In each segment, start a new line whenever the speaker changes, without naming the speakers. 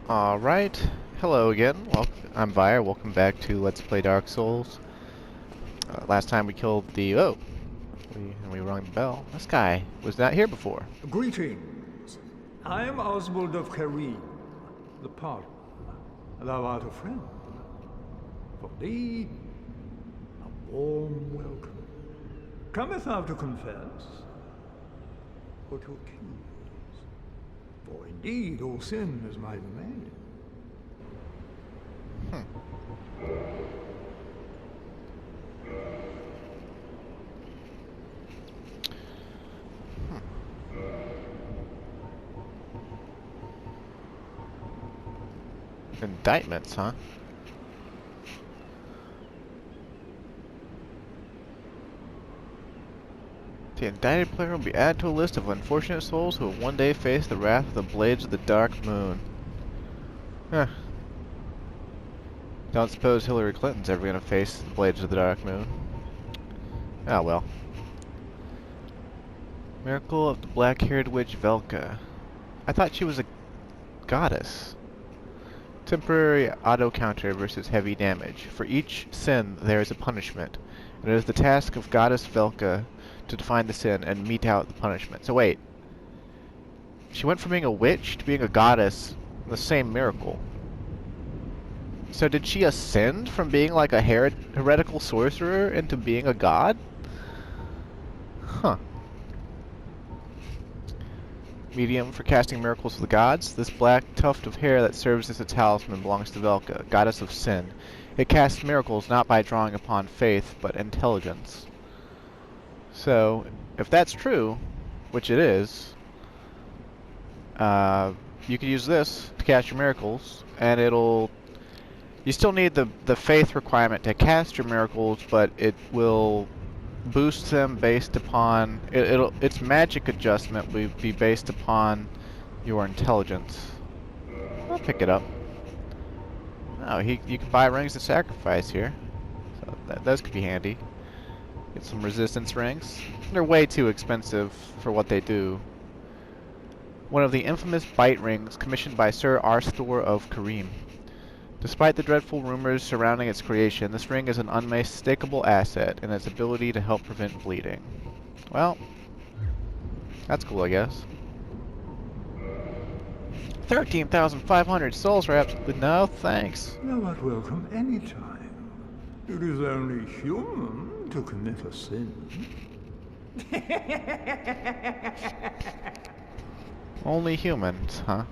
Alright, hello again. I'm Vire. Welcome back to Let's Play Dark Souls. Last time we killed the... we rung the bell. This guy was not here before.
Greetings. I am Oswald of Karim, the Pardon. Thou art a friend. For thee, a warm welcome. Cometh thou to confess, or to accuse? For indeed all sin is my domain.
Indictments, huh? The indicted player will be added to a list of unfortunate souls who will one day face the wrath of the blades of the dark moon. Huh. Don't suppose Hillary Clinton's ever gonna face the blades of the dark moon. Oh well. Miracle of the black-haired witch Velka. I thought she was a goddess. Temporary auto counter versus heavy damage. For each sin there is a punishment. And it is the task of goddess Velka to define the sin and mete out the punishment. So wait. She went from being a witch to being a goddess in the same miracle. So did she ascend from being like a heretical sorcerer into being a god? Huh. Medium for casting miracles of the gods. This black tuft of hair that serves as a talisman belongs to Velka, goddess of sin. It casts miracles not by drawing upon faith, but intelligence. So, if that's true, which it is, you could use this to cast your miracles, and it'll... You still need the faith requirement to cast your miracles, but it will boost them based upon... its magic adjustment will be based upon your intelligence. I'll pick it up. Oh, you can buy rings of sacrifice here. So those could be handy. Get some resistance rings. They're way too expensive for what they do. One of the infamous bite rings commissioned by Sir Arsthor of Karim. Despite the dreadful rumors surrounding its creation, this ring is an unmistakable asset in its ability to help prevent bleeding. Well, that's cool, I guess. 13,500 souls for absolutely no thanks.
Thou art welcome any time. It is only human to commit a sin.
Only humans, huh?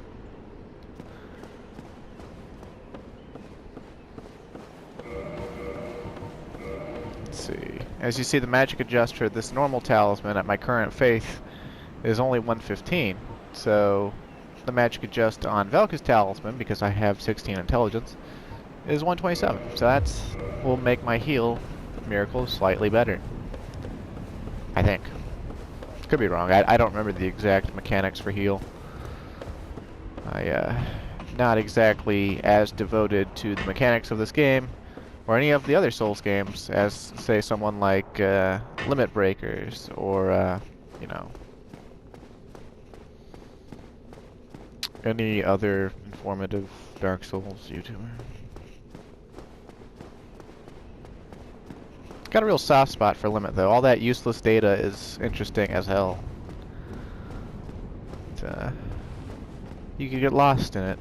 Let's see. As you see, the magic adjuster, this normal talisman at my current faith is only 115. So the magic adjust on Velka's talisman, because I have 16 intelligence, is 127. So that's will make my heal miracles slightly better. I think. Could be wrong. I don't remember the exact mechanics for heal. Not exactly as devoted to the mechanics of this game or any of the other Souls games as, say, someone like Limit Breakers or, you know, any other informative Dark Souls YouTuber. Got a real soft spot for Limit, though. All that useless data is interesting as hell. You could get lost in it.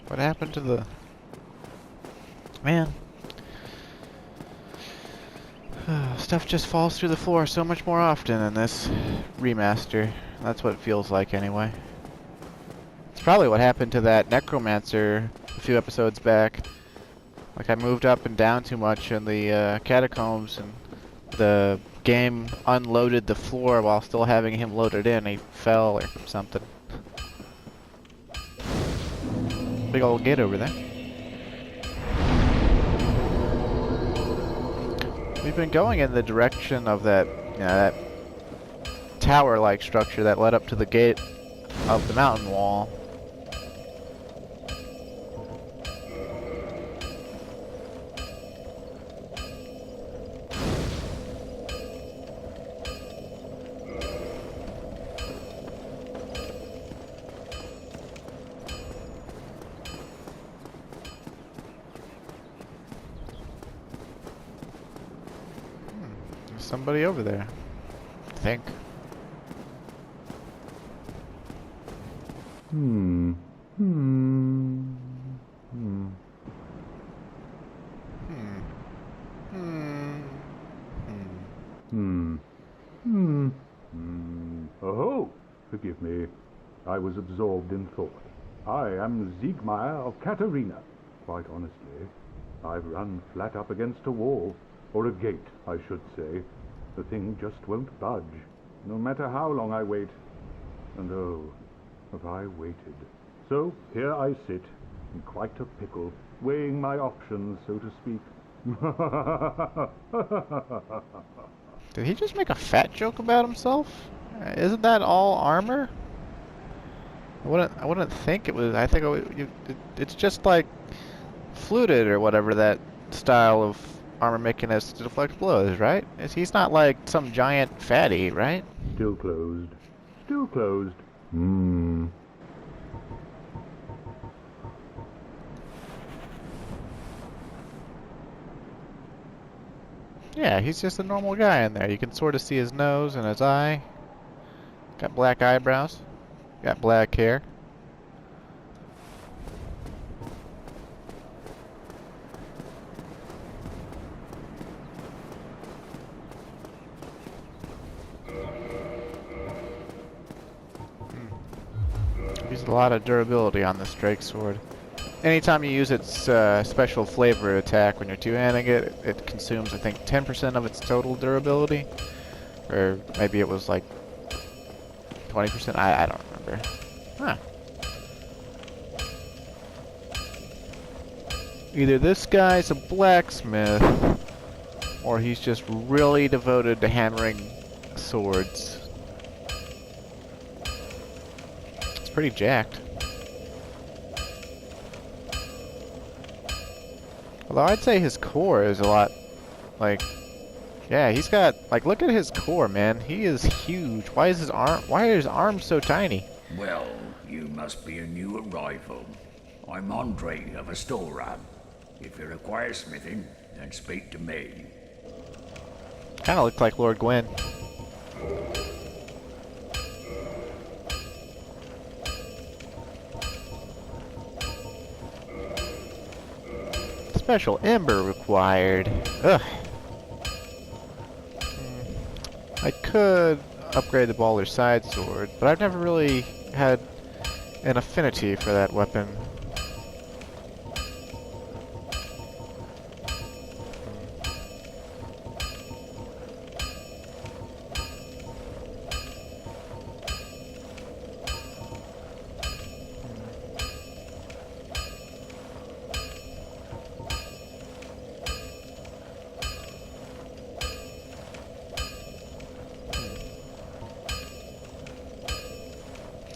What happened to the... Man. Stuff just falls through the floor so much more often in this remaster. That's what it feels like anyway. It's probably what happened to that Necromancer a few episodes back. Like I moved up and down too much in the catacombs and the game unloaded the floor while still having him loaded in. He fell or something. Big old gate over there. We've been going in the direction of that, that tower-like structure that led up to the gate of the mountain wall. There's somebody over there, I think.
Hmm. Hmm. Hmm.
Hmm.
Hmm. Hmm. Hmm. Oh, forgive me. I was absorbed in thought. I am Siegmeyer of Katarina. Quite honestly, I've run flat up against a wall, or a gate, I should say. The thing just won't budge, no matter how long I wait. And oh, have I waited. So here I sit, in quite a pickle, weighing my options, so to speak.
Did he just make a fat joke about himself? Isn't that all armor? I wouldn't think it was. I think it's just like fluted or whatever that style of armor making is to deflect blows, right? He's not like some giant fatty, right?
Still closed. Still closed. Hmm.
Yeah, he's just a normal guy in there. You can sort of see his nose and his eye. Got black eyebrows. Got black hair. There's a lot of durability on this Drake sword. Anytime you use its special flavor attack when you're two-handing it, it consumes, I think, 10% of its total durability. Or maybe it was like 20%. I don't remember. Huh. Either this guy's a blacksmith, or he's just really devoted to hammering swords. It's pretty jacked. Although I'd say his core is a lot, like, yeah, he's got, like, look at his core, man. He is huge. Why are his arms so tiny?
Well, you must be a new arrival. I'm Andre of Astoria. If you require smithing, then speak to me.
Kinda looked like Lord Gwyn. Special ember required. Ugh. I could upgrade the Balder's side sword, but I've never really had an affinity for that weapon.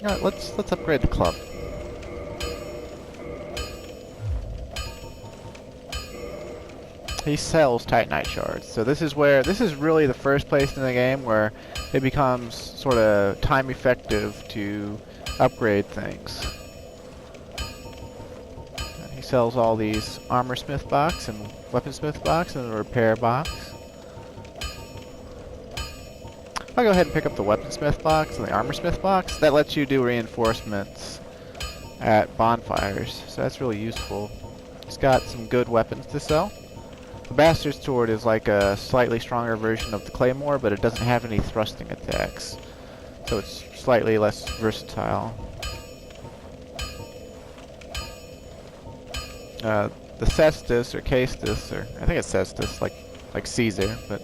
Alright, let's upgrade the club. He sells Titanite shards, so this is really the first place in the game where it becomes sort of time effective to upgrade things. And he sells all these armor smith box and weaponsmith box and a repair box. I'll go ahead and pick up the weaponsmith box and the armorsmith box. That lets you do reinforcements at bonfires, so that's really useful. It's got some good weapons to sell. The Bastard Sword is like a slightly stronger version of the Claymore, but it doesn't have any thrusting attacks, so it's slightly less versatile. The Cestus, or Castus, or I think it's Cestus, like Caesar, but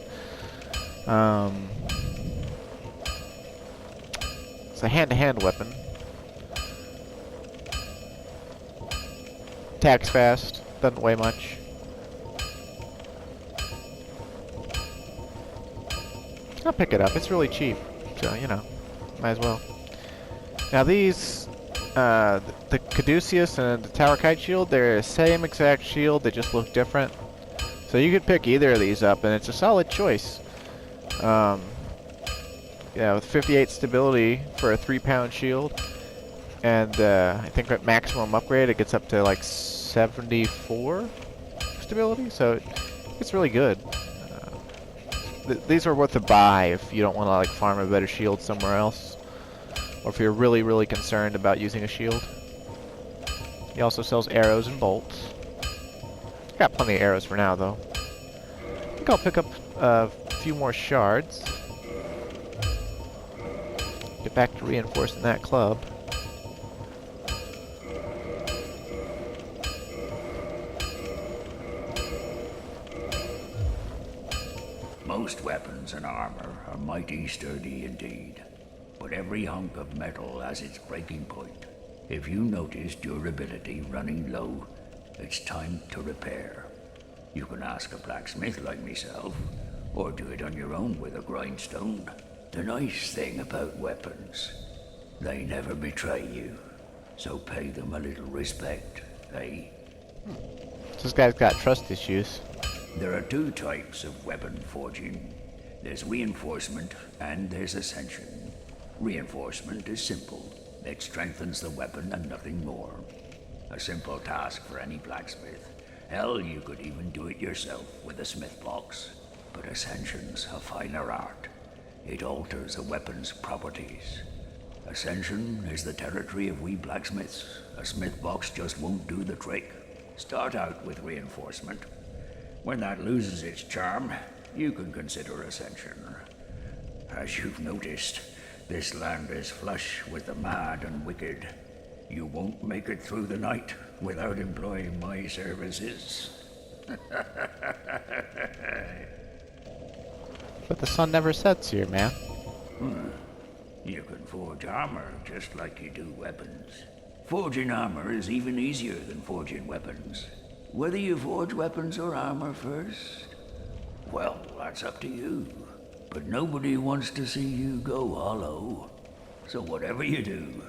it's a hand-to-hand weapon. Attacks fast, doesn't weigh much. I'll pick it up. It's really cheap, so you know, might as well. Now these, the Caduceus and the Tower Kite Shield, they're the same exact shield. They just look different. So you could pick either of these up, and it's a solid choice. Yeah, with 58 stability for a 3-pound shield, and I think at maximum upgrade it gets up to like 74 stability. So it's really good. These are worth a buy if you don't want to like farm a better shield somewhere else, or if you're really concerned about using a shield. He also sells arrows and bolts. Got plenty of arrows for now though. I think I'll pick up a few more shards. Get back to reinforcing that club.
Most weapons and armor are mighty sturdy indeed, but every hunk of metal has its breaking point. If you notice durability running low, it's time to repair. You can ask a blacksmith like myself, or do it on your own with a grindstone. The nice thing about weapons, they never betray you, so pay them a little respect, eh?
This guy's got trust issues.
There are 2 types of weapon forging. There's reinforcement and there's ascension. Reinforcement is simple. It strengthens the weapon and nothing more. A simple task for any blacksmith. Hell, you could even do it yourself with a smith box. But ascension's a finer art. It alters a weapon's properties. Ascension is the territory of we blacksmiths. A smith box just won't do the trick. Start out with reinforcement. When that loses its charm, you can consider ascension. As you've noticed, this land is flush with the mad and wicked. You won't make it through the night without employing my services.
But the sun never sets here, man.
You can forge armor just like you do weapons. Forging armor is even easier than forging weapons. Whether you forge weapons or armor first, well, that's up to you. But nobody wants to see you go hollow. So whatever you do,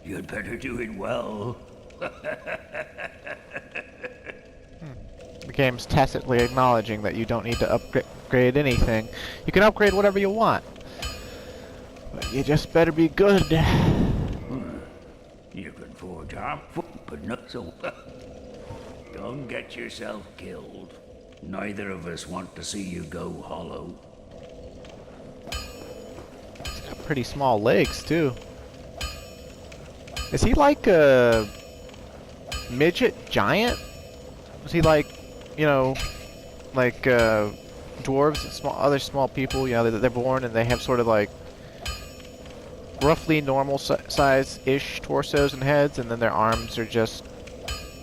you'd better do it well.
The game's tacitly acknowledging that you don't need to upgrade anything. You can upgrade whatever you want, but you just better be good.
You can forge armor, but not so. Don't get yourself killed. Neither of us want to see you go hollow.
He's got pretty small legs, too. Is he like a midget giant? Is he like, you know, like dwarves and other small people, you know, they're born and they have sort of like roughly normal size-ish torsos and heads, and then their arms are just,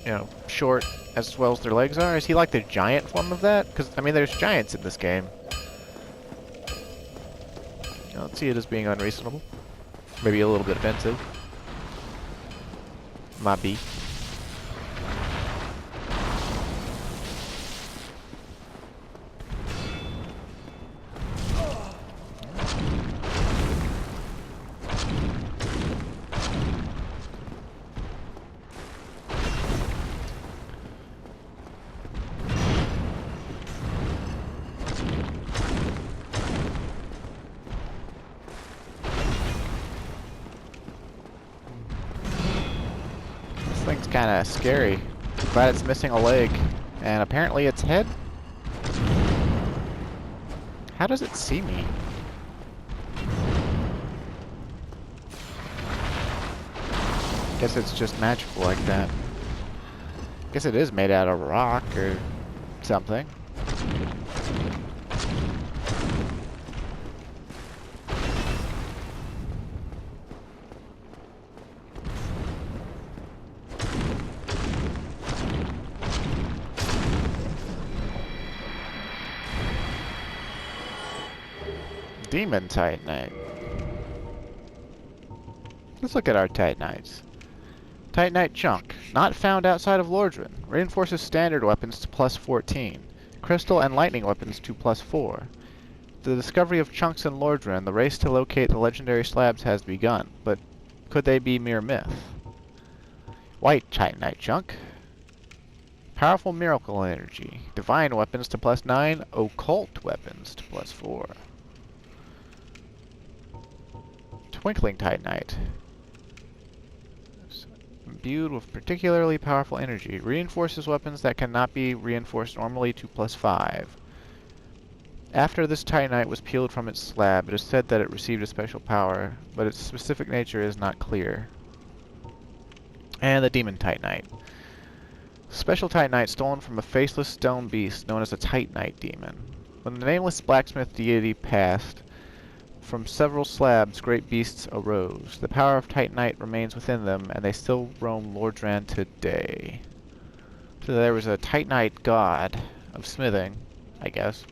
you know, short as well as their legs are? Is he like the giant form of that? Because, I mean, there's giants in this game. I don't see it as being unreasonable. Maybe a little bit offensive. Might be. Thing's kind of scary. Glad it's missing a leg. And apparently its head? How does it see me? Guess it's just magical like that. Guess it is made out of rock or something. Demon Titanite. Let's look at our Titanites. Titanite Chunk. Not found outside of Lordran. Reinforces standard weapons to +14. Crystal and lightning weapons to +4. The discovery of chunks in Lordran, the race to locate the legendary slabs has begun, but could they be mere myth? White Titanite chunk. Powerful miracle energy. Divine weapons to +9, occult weapons to +4. Twinkling Titanite. Imbued with particularly powerful energy. Reinforces weapons that cannot be reinforced normally to +5. After this Titanite was peeled from its slab, it is said that it received a special power, but its specific nature is not clear. And the Demon Titanite. Special Titanite stolen from a faceless stone beast known as a Titanite demon. When the nameless blacksmith deity passed, from several slabs great beasts arose. The power of Titanite remains within them, and they still roam Lordran today. So there was a Titanite god of smithing, I guess.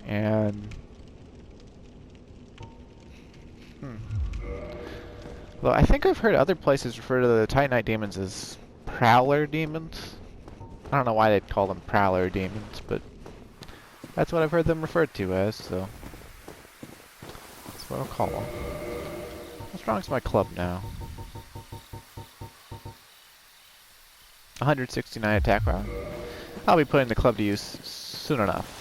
And well, I think I've heard other places refer to the Titanite demons as Prowler demons. I don't know why they'd call them Prowler demons, but that's what I've heard them referred to as, so that's what I'll call them. How strong is my club now? 169 attack power. I'll be putting the club to use soon enough.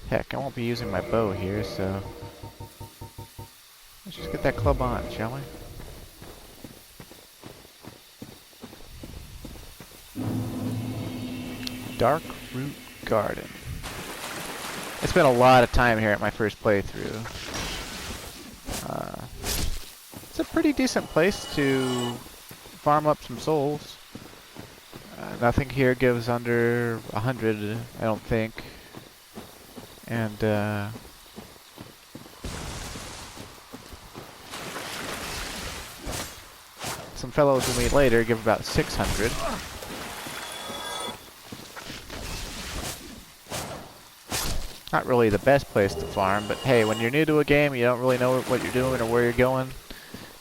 Heck, I won't be using my bow here, so let's just get that club on, shall we? Darkroot Garden. I spent a lot of time here at my first playthrough. It's a pretty decent place to farm up some souls. Nothing here gives under 100, I don't think. And, some fellows we'll meet later give about 600. Not really the best place to farm, but hey, when you're new to a game, you don't really know what you're doing or where you're going,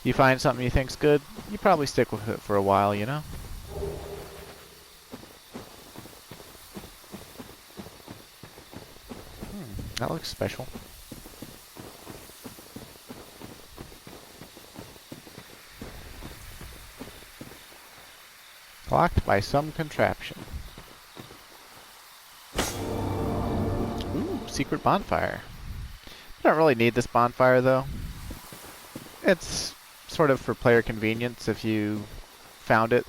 you find something you think's good, you probably stick with it for a while, you know? That looks special. Blocked by some contraption. Ooh, secret bonfire. I don't really need this bonfire though. It's sort of for player convenience if you found it.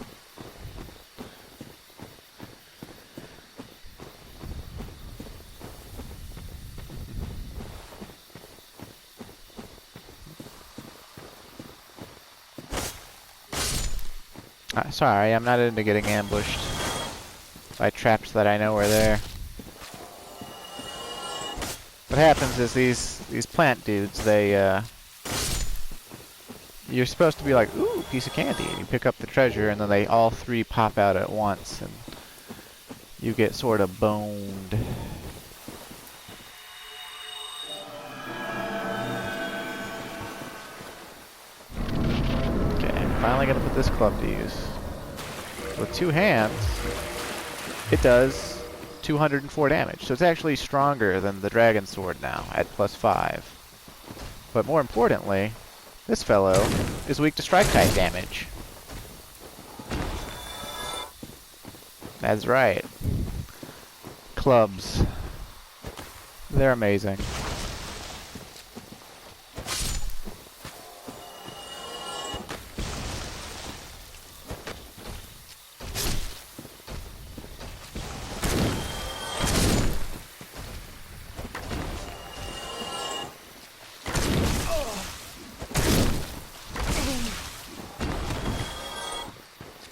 Sorry, I'm not into getting ambushed by traps that I know are there. What happens is these plant dudes, they you're supposed to be like, ooh, piece of candy, and you pick up the treasure, and then they all three pop out at once, and you get sort of boned. Okay, finally gonna put this club to use. With two hands, it does 204 damage, so it's actually stronger than the dragon sword now at +5. But more importantly, this fellow is weak to strike type damage. That's right. Clubs. They're amazing.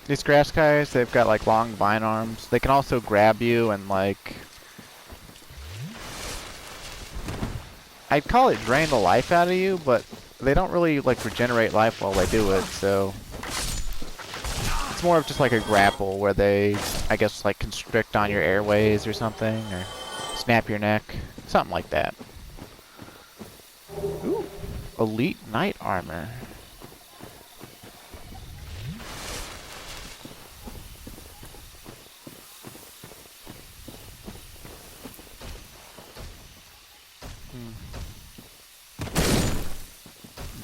These grass guys, they've got like long vine arms. They can also grab you and like... I'd call it drain the life out of you, but they don't really like regenerate life while they do it, so... It's more of just like a grapple where they, I guess, like constrict on your airways or something, or snap your neck. Something like that. Ooh, elite knight armor.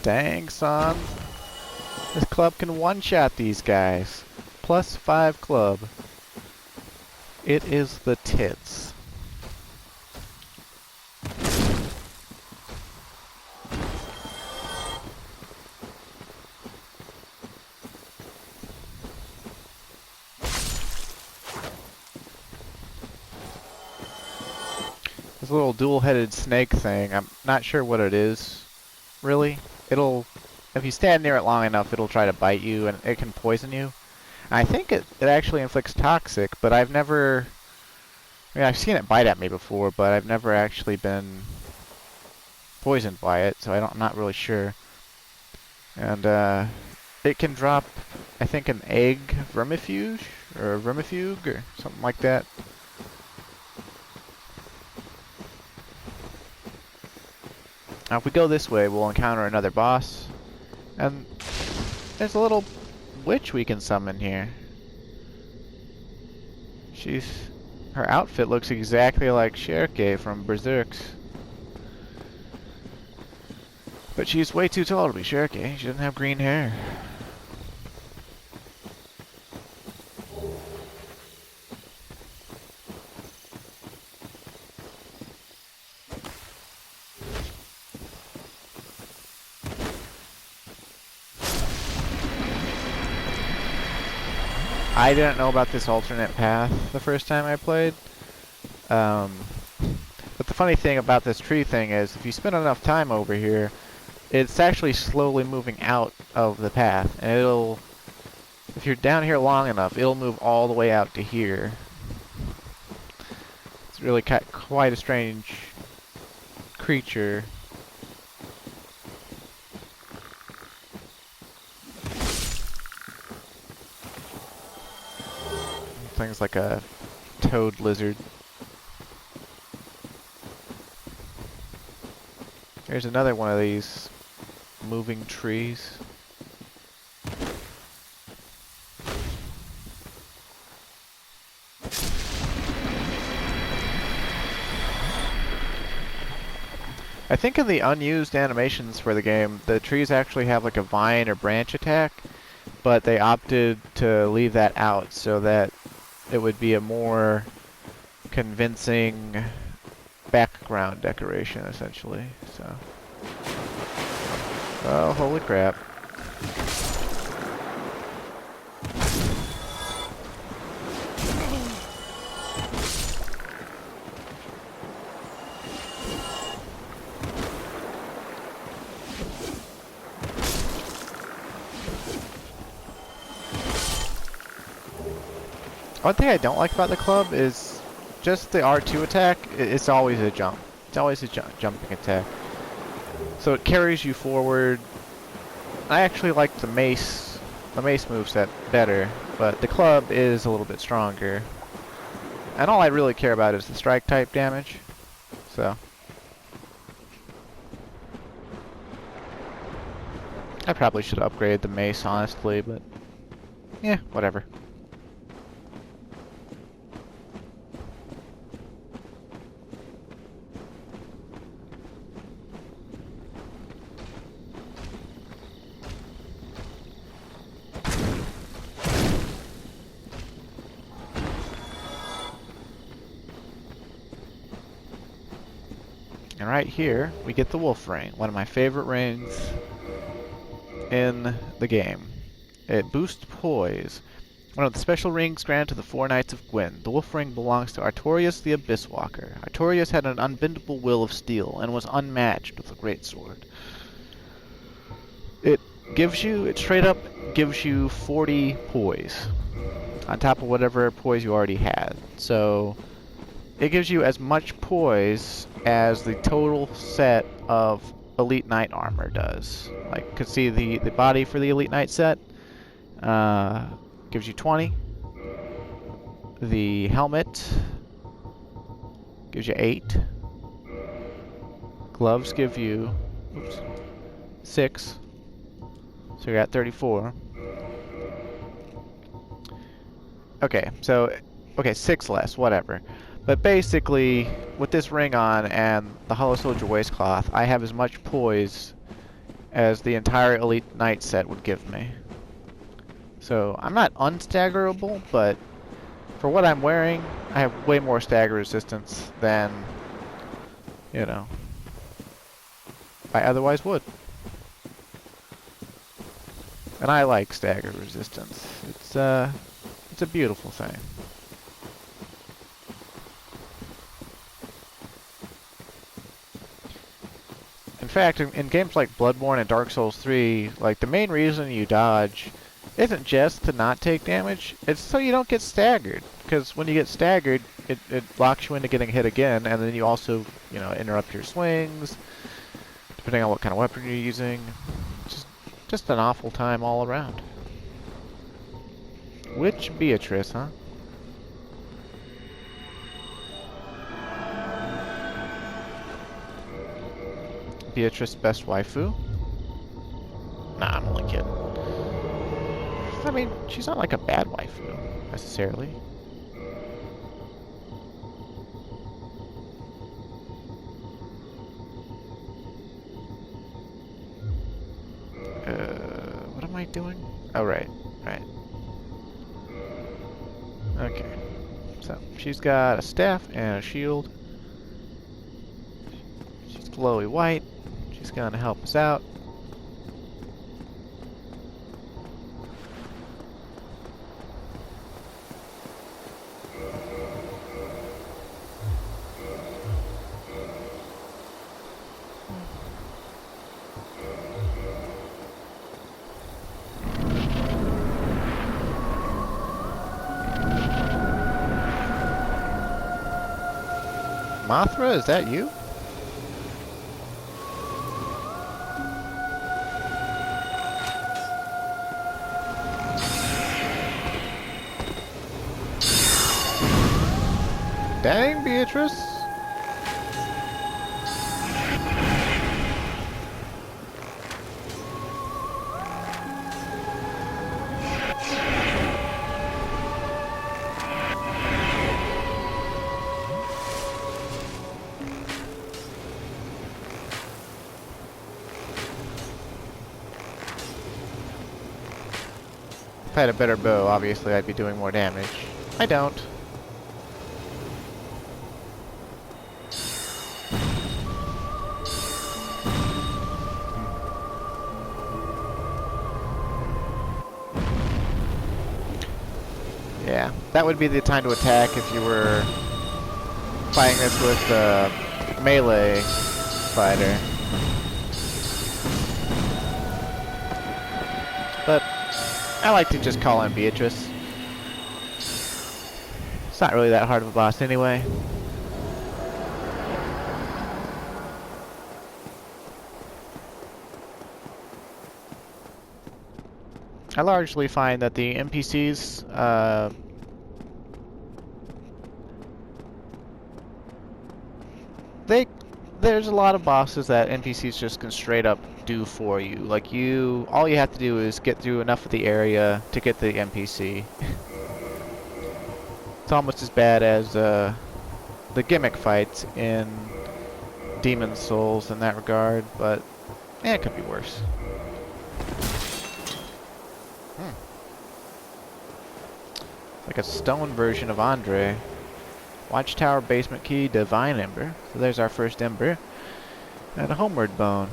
Dang, son. This club can one-shot these guys. +5 club. It is the tits. This little dual-headed snake thing, I'm not sure what it is, really. If you stand near it long enough, it'll try to bite you, and it can poison you. And I think it actually inflicts toxic, but I've never... I mean, I've seen it bite at me before, but I've never actually been poisoned by it, so I'm not really sure. And, it can drop, I think, an egg vermifuge, or a vermifuge, or something like that. Now, if we go this way, we'll encounter another boss. And there's a little witch we can summon here. Her outfit looks exactly like Sherke from Berserk's. But she's way too tall to be Sherke. She doesn't have green hair. I didn't know about this alternate path the first time I played. But the funny thing about this tree thing is, if you spend enough time over here, it's actually slowly moving out of the path. And if you're down here long enough, it'll move all the way out to here. It's really quite a strange creature. Things like a toad lizard. Here's another one of these moving trees. I think in the unused animations for the game, the trees actually have like a vine or branch attack, but they opted to leave that out so that it would be a more convincing background decoration, essentially. So, oh, holy crap! One thing I don't like about the club is just the R2 attack. It's always a jump. It's always a jumping attack. So it carries you forward. I actually like the mace moveset better, but the club is a little bit stronger. And all I really care about is the strike type damage. So I probably should upgrade the mace, honestly, but yeah, whatever. And right here, we get the Wolf Ring, one of my favorite rings in the game. It boosts poise. One of the special rings granted to the 4 Knights of Gwyn. The Wolf Ring belongs to Artorius the Abyss Walker. Artorius had an unbendable will of steel and was unmatched with a great sword. It straight up gives you 40 poise on top of whatever poise you already had. So it gives you as much poise as the total set of Elite Knight armor does. Like, you can see the body for the Elite Knight set gives you 20. The helmet gives you 8. Gloves give you 6. So you're at 34. Okay, 6 less, whatever. But basically, with this ring on and the Hollow Soldier waistcloth, I have as much poise as the entire Elite Knight set would give me. So I'm not unstaggerable, but for what I'm wearing, I have way more stagger resistance than, you know, I otherwise would. And I like stagger resistance. It's a beautiful thing. In fact, in games like Bloodborne and Dark Souls 3, like the main reason you dodge isn't just to not take damage, it's so you don't get staggered. Because when you get staggered, it locks you into getting hit again, and then you also, you know, interrupt your swings, depending on what kind of weapon you're using. Just an awful time all around. Which Beatrice, huh? Beatrice best waifu? Nah, I'm only kidding. I mean, she's not like a bad waifu, necessarily. What am I doing? Oh, right. Okay. So, she's got a staff and a shield. She's glowy white. She's gonna help us out. Mothra, is that you? Dang, Beatrice. If I had a better bow, obviously I'd be doing more damage. I don't. Yeah, that would be the time to attack if you were fighting this with a melee fighter. But I like to just call in Beatrice. It's not really that hard of a boss anyway. I largely find that the NPCs, there's a lot of bosses that NPCs just can straight up do for you. Like all you have to do is get through enough of the area to get the NPC. It's almost as bad as the gimmick fights in Demon Souls in that regard, but it could be worse. Like a stone version of Andre. Watchtower basement key, divine ember. So there's our first ember. And a homeward bone.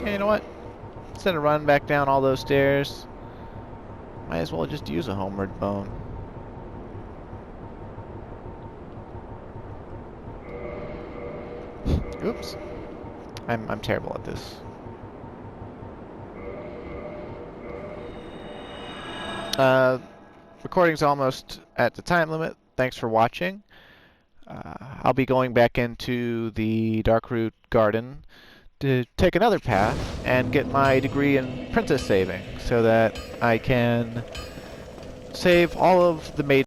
Hey, you know what? Instead of running back down all those stairs, might as well just use a homeward bone. Oops. I'm terrible at this. Recording's almost at the time limit. Thanks for watching. I'll be going back into the Darkroot Garden to take another path and get my degree in princess saving so that I can save all of the maidens